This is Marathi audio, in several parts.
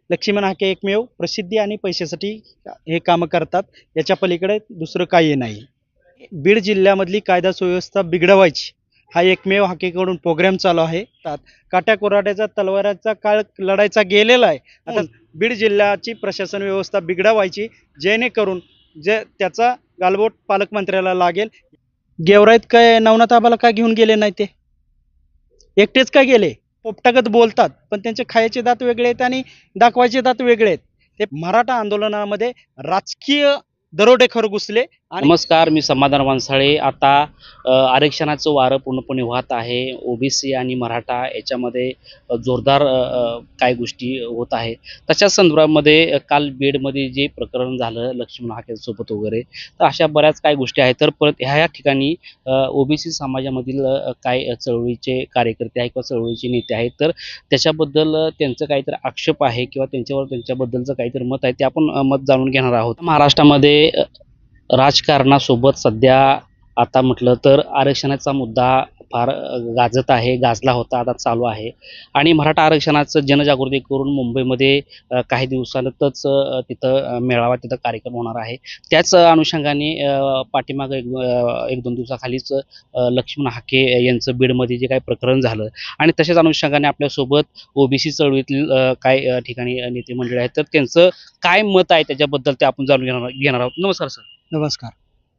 लक्ष्मण हाके एकमेव प्रसिद्धी आणि पैशासाठी हे कामं करतात. याच्या पलीकडे दुसरं काही नाही. बीड जिल्ह्यामधली कायदा सुव्यवस्था बिघडवायची हा एकमेव हाकेकडून प्रोग्राम चालू आहे. काट्या तलवाराचा काळ लढायचा गेलेला आहे. आता बीड जिल्ह्याची प्रशासन व्यवस्था बिघडवायची, जेणेकरून त्याचा गालबोट पालकमंत्र्याला लागेल. गेवराईत काय नवनाथ आबाला का घेऊन गेले नाही? ते एकटेच का गेले? पोपटागत बोलतात, पण त्यांचे खायचे दात वेगळे आहेत आणि दाखवायचे दात वेगळे आहेत. ते मराठा आंदोलनामध्ये राजकीय दरोडेखोर घुसले. नमस्कार, मी समाधान वानसाळे. आता आरक्षणाचं वारं पूर्णपणे वाहत आहे. ओबीसी आणि मराठा याच्यामध्ये जोरदार काय गोष्टी होत आहेत. तशाच संदर्भामध्ये काल बीडमध्ये जे प्रकरण झालं लक्ष्मण हाकेंसोबत वगैरे, तर अशा बऱ्याच काही गोष्टी आहेत. तर परत ह्या ठिकाणी ओबीसी समाजामधील काय चळवळीचे कार्यकर्ते आहेत किंवा चळवळीचे नेते आहेत, तर त्याच्याबद्दल त्यांचं काहीतरी आक्षेप आहे किंवा त्यांच्याबद्दलचं काहीतरी मत आहे, ते आपण मत जाणून घेणार आहोत. महाराष्ट्रामध्ये राजकारणासोबत सध्या आता म्हटलं तर आरक्षणाचा मुद्दा फार गाजला होता, आता चालू आहे. आणि मराठा आरक्षणाचं जनजागृती करून मुंबईमध्ये काही दिवसांतच तिथं मेळावा, तिथं कार्यक्रम होणार आहे. त्याच अनुषंगाने पाठीमागं एक दोन दिवसाखालीच लक्ष्मण हाके यांचं बीडमध्ये जे काही प्रकरण झालं, आणि तशाच अनुषंगाने आपल्यासोबत ओबीसी चळवळीतील काही ठिकाणी नेते मंडळी आहेत, तर त्यांचं काय मत आहे त्याच्याबद्दल ते आपण जाणून घेणार आहोत. नमस्कार सर. नमस्कार.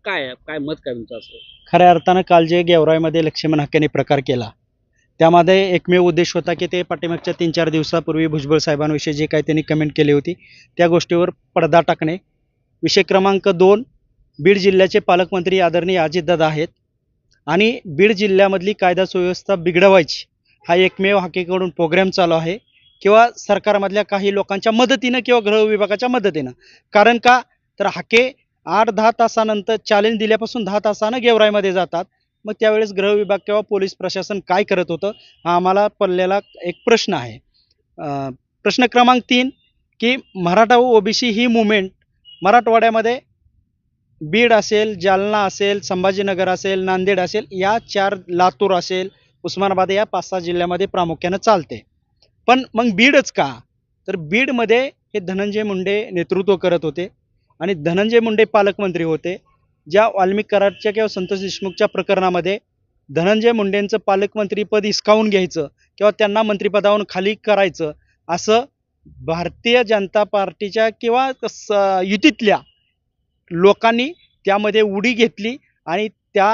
काय मत काय तुमचं असं? खऱ्या अर्थानं काल जे गेवराईमध्ये लक्ष्मण हाकेने प्रकार केला, त्यामध्ये एकमेव उद्देश होता की ते पाठीमागच्या 3-4 दिवसापूर्वी भुजबळ साहेबांविषयी जे काही त्यांनी कमेंट केली होती, त्या गोष्टीवर पडदा टाकणे. विषय क्रमांक 2, बीड जिल्ह्याचे पालकमंत्री आदरणीय अजितदादा आहेत आणि बीड जिल्ह्यामधली कायदा सुव्यवस्था बिघडवायची हा एकमेव हाकेकडून प्रोग्राम चालू आहे, किंवा सरकारमधल्या काही लोकांच्या मदतीनं किंवा गृह विभागाच्या मदतीनं. कारण का तर हाके 8-10 तासानंतर चॅलेंज दिल्यापासून 10 तासानं गेवराईमध्ये जातात. मग त्यावेळेस गृह विभाग किंवा पोलीस प्रशासन काय करत होतं, हा आम्हाला पडलेला एक प्रश्न आहे. प्रश्न क्रमांक 3, की मराठा व ओबीसी ही मुवमेंट मराठवाड्यामध्ये बीड असेल, जालना असेल, संभाजीनगर असेल, नांदेड असेल, या 4, लातूर असेल, उस्मानाबाद, या 5-6 जिल्ह्यामध्ये प्रामुख्यानं चालते. पण मग बीडच का? तर बीडमध्ये हे धनंजय मुंडे नेतृत्व करत होते आणि धनंजय मुंडे पालकमंत्री होते. ज्या वाल्मिक कराडच्या किंवा संतोष देशमुखच्या प्रकरणामध्ये धनंजय मुंडेंचं पालकमंत्रीपद हिसकावून घ्यायचं किंवा त्यांना मंत्रिपदावरून खाली करायचं, असं भारतीय जनता पार्टीच्या किंवा युतीतल्या लोकांनी त्यामध्ये उडी घेतली आणि त्या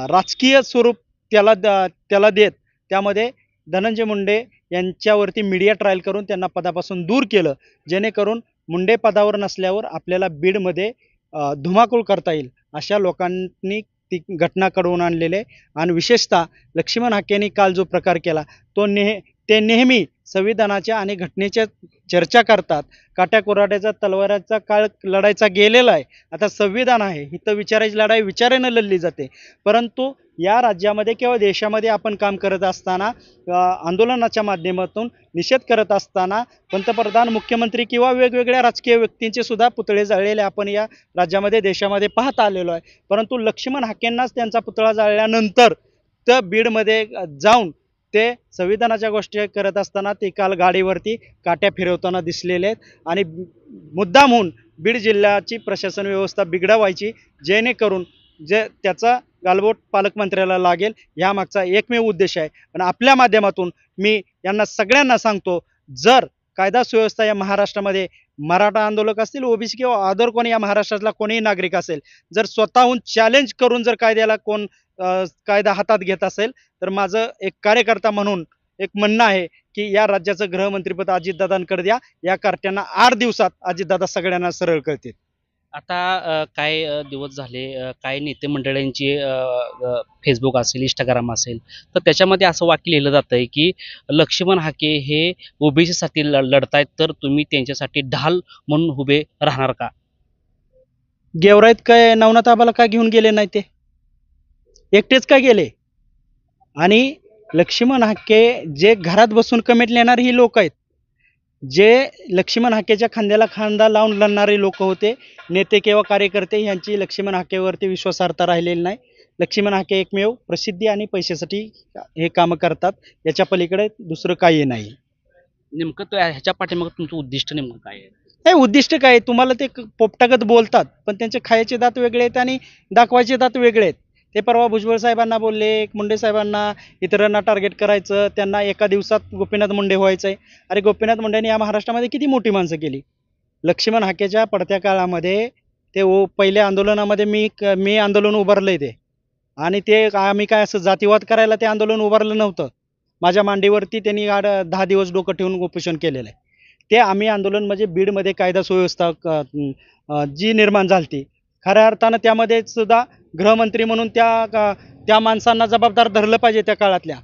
राजकीय स्वरूप त्याला देत त्यामध्ये धनंजय मुंडे यांच्यावरती मीडिया ट्रायल करून त्यांना पदापासून दूर केलं, जेणेकरून मुंडे पदावर नसल्यावर आपल्याला बीडमध्ये धुमाकूळ करता येईल अशा लोकांनी ती घटना घडवून आणलेले. आणि विशेषतः लक्ष्मण हाकेंनी काल जो प्रकार केला ते नेहमी संविधानाच्या आणि घटनेच्या चर्चा करतात. काट्या तलवाराचा काळ लढायचा गेलेला आहे. आता संविधान आहे, इथं विचारायची लढाई विचारानं लढली जाते. परंतु या राज्यामध्ये किंवा देशामध्ये आपण काम करत असताना, आंदोलनाच्या माध्यमातून निषेध करत असताना पंतप्रधान, मुख्यमंत्री किंवा वेगवेगळ्या राजकीय व्यक्तींचे सुद्धा पुतळे जाळलेले आपण या राज्यामध्ये, देशामध्ये पाहत आलेलो आहे. परंतु लक्ष्मण हाकेंनाच त्यांचा पुतळा जाळल्यानंतर त्या बीडमध्ये जाऊन ते संविधानाच्या गोष्टी करत असताना ते काल गाडीवरती काट्या फिरवताना दिसलेले आहेत. आणि मुद्दामहून बीड जिल्ह्याची प्रशासन व्यवस्था बिघडवायची, जेणेकरून त्याचा गालबोट पालकमंत्र्याला लागेल, यामागचा एकमेव उद्देश आहे. आणि आपल्या माध्यमातून मी यांना सगळ्यांना सांगतो, जर कायदा सुव्यवस्था या महाराष्ट्रामध्ये, मराठा आंदोलक असतील, ओबीसी किंवा अदर कोणी या महाराष्ट्रातला कोणीही नागरिक असेल, जर स्वतःहून चॅलेंज करून जर कायद्याला कोण कायदा हातात घेत असेल, तर माझं एक कार्यकर्ता म्हणून एक म्हणणं आहे की या राज्याचं गृहमंत्रीपद अजितदादांकडे द्या. या कार्ट्यांना 8 दिवसात अजितदादा सगळ्यांना सरळ करतील. आता काही दिवस झाले काही नेते मंडळींची फेसबुक असेल, इंस्टाग्राम असेल, तर त्याच्यामध्ये असं वाक्य लिहिलं जातंय की लक्ष्मण हाके हे ओबीसीसाठी लढतायत, तर तुम्ही त्यांच्यासाठी ढाल म्हणून उभे राहणार का? गेवराईत काय नवनाथ आबाला का घेऊन गेले नाही? ते एकटेच का गेले? आणि लक्ष्मण हाके जे घरात बसून कमेंट लिहिणारे ही लोक आहेत, जे लक्ष्मण हाकेच्या खांद्याला खांदा लावून लढणारे लोक होते, नेते किंवा कार्यकर्ते, यांची लक्ष्मण हाकेवरती विश्वासार्हता राहिलेली नाही. लक्ष्मण हाके एकमेव प्रसिद्धी आणि पैशासाठी हे कामं करतात. याच्या पलीकडे दुसरं काही नाही. नेमकं ह्याच्या पाठीमागे तुमचं उद्दिष्ट नेमकं काय आहे? हे उद्दिष्ट काय तुम्हाला ते पोपटागत बोलतात पण त्यांचे खायचे दात वेगळे आहेत आणि दाखवायचे दात वेगळे आहेत. ते परवा भुजबळ साहेबांना बोलले, मुंडे साहेबांना, इतरांना टार्गेट करायचं, त्यांना एका दिवसात गोपीनाथ मुंडे व्हायचंय. अरे गोपीनाथ मुंडेंनी या महाराष्ट्रामध्ये किती मोठी माणसं केली. लक्ष्मण हाकेच्या पडत्या काळामध्ये ते पहिल्या आंदोलनामध्ये मी आंदोलन उभारलंय ते. आणि ते आम्ही काय असं जातीवाद करायला ते आंदोलन उभारलं नव्हतं. माझ्या मांडीवरती त्यांनी 10 दिवस डोकं ठेवून उपोषण केलेलं आहे. ते आम्ही आंदोलन म्हणजे बीडमध्ये कायदा सुव्यवस्था जी निर्माण झाली खऱ्या अर्थानं त्यामध्ये सुद्धा गृहमंत्री म्हणून त्या माणसांना जबाबदार धरलं पाहिजे त्या काळातल्या.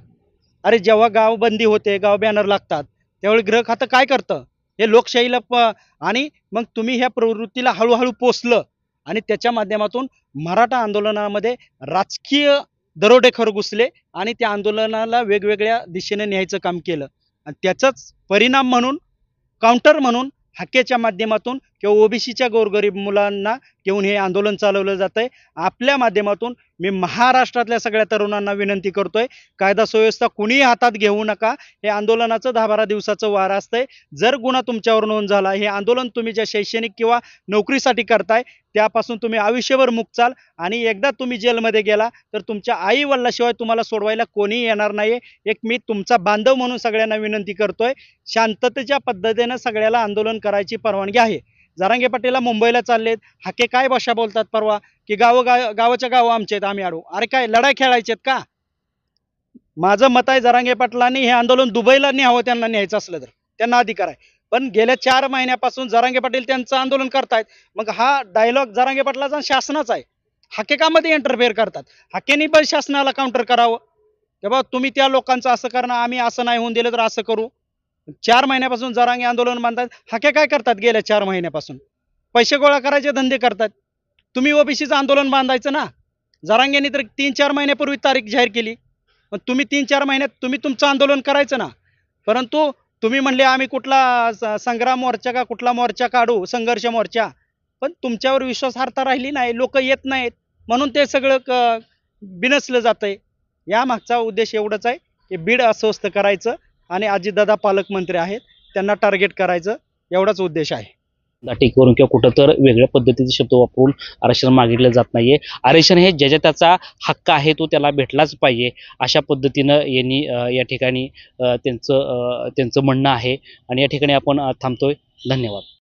अरे जेव्हा गाव बंदी होते, गाव बॅनर लागतात, त्यावेळी गृह खातं काय करतं? हे लोकशाहीला आणि मग तुम्ही ह्या प्रवृत्तीला हळूहळू पोसलं आणि त्याच्या माध्यमातून मराठा आंदोलनामध्ये राजकीय दरोडेखोर घुसले आणि त्या आंदोलनाला वेगवेगळ्या दिशेने न्यायचं काम केलं. आणि त्याचाच परिणाम म्हणून काउंटर म्हणून हाकेच्या माध्यमातून किंवा ओबीसीच्या गोरगरीब मुलांना घेऊन हे आंदोलन चालवलं जात आहे. आपल्या माध्यमातून मी महाराष्ट्रातल्या सगळ्या तरुणांना विनंती करतोय, कायदा सुव्यवस्था कुणीही हातात घेऊ नका. हे आंदोलनाचं 10-12 दिवसाचं वार असतंय. जर गुन्हा तुमच्यावर नोंद झाला, हे आंदोलन तुम्ही ज्या शैक्षणिक किंवा नोकरीसाठी करताय त्यापासून तुम्ही आयुष्यभर मुक्ताल आणि एकदा तुम्ही जेलमध्ये गेला तर तुमच्या आई वडिलाशिवाय तुम्हाला सोडवायला कोणीही येणार नाही. एक मी तुमचा बांधव म्हणून सगळ्यांना विनंती करतोय, शांततेच्या पद्धतीनं सगळ्याला आंदोलन करायची परवानगी आहे. जरांगे पाटीलला मुंबईला चाललेत, हाके काय भाषा बोलतात परवा की गावाच्या गावं आमचे आहेत, आम्ही अडू. अरे काय लढाई खेळायचेत का? माझं मत आहे जरांगे पाटलांनी हे आंदोलन दुबईला न्यावं, त्यांना न्यायचं असलं तर त्यांना अधिकार आहे. पण गेल्या 4 महिन्यापासून जरांगे पाटील त्यांचं आंदोलन करतायत. मग हा डायलॉग जरांगे पाटलाचा शासनाचा आहे. हाके कामध्ये इंटरफेअर करतात? हाकेनी पण शासनाला काउंटर करावं. तेव्हा तुम्ही त्या लोकांचं असं करणं, आम्ही असं नाही होऊन दिलं तर असं करू. 4 महिन्यापासून जरांगे आंदोलन बांधतात. हाके काय करतात गेल्या 4 महिन्यापासून? पैसे गोळा करायचे धंदे करतात. तुम्ही ओबीसीचं आंदोलन बांधायचं ना. जरांगेने तर 3-4 महिन्यापूर्वी तारीख जाहीर केली. पण तुम्ही 3-4 महिन्यात तुम्ही तुमचं आंदोलन करायचं ना. परंतु तुम्ही म्हणले आम्ही कुठला संग्राम मोर्चा का कुठला मोर्चा काढू, संघर्ष मोर्चा. पण तुमच्यावर विश्वासार्हता राहिली नाही, लोक येत नाहीत म्हणून ते सगळं बिनसलं जातंय. या मागचा उद्देश एवढंच आहे की बीड अस्वस्थ करायचं आणि अजितदादा पालकमंत्री आहेत त्यांना टार्गेट करायचं, एवढाच उद्देश आहे. दाटी करून किंवा कुठं तर वेगळ्या पद्धतीचे शब्द वापरून आरक्षण मागितलं जात नाहीये. आरक्षण हे ज्याच्या त्याचा हक्क आहे, तो त्याला भेटलाच पाहिजे अशा पद्धतीनं यांनी या ठिकाणी त्यांचं म्हणणं आहे. आणि या ठिकाणी आपण थांबतोय. धन्यवाद.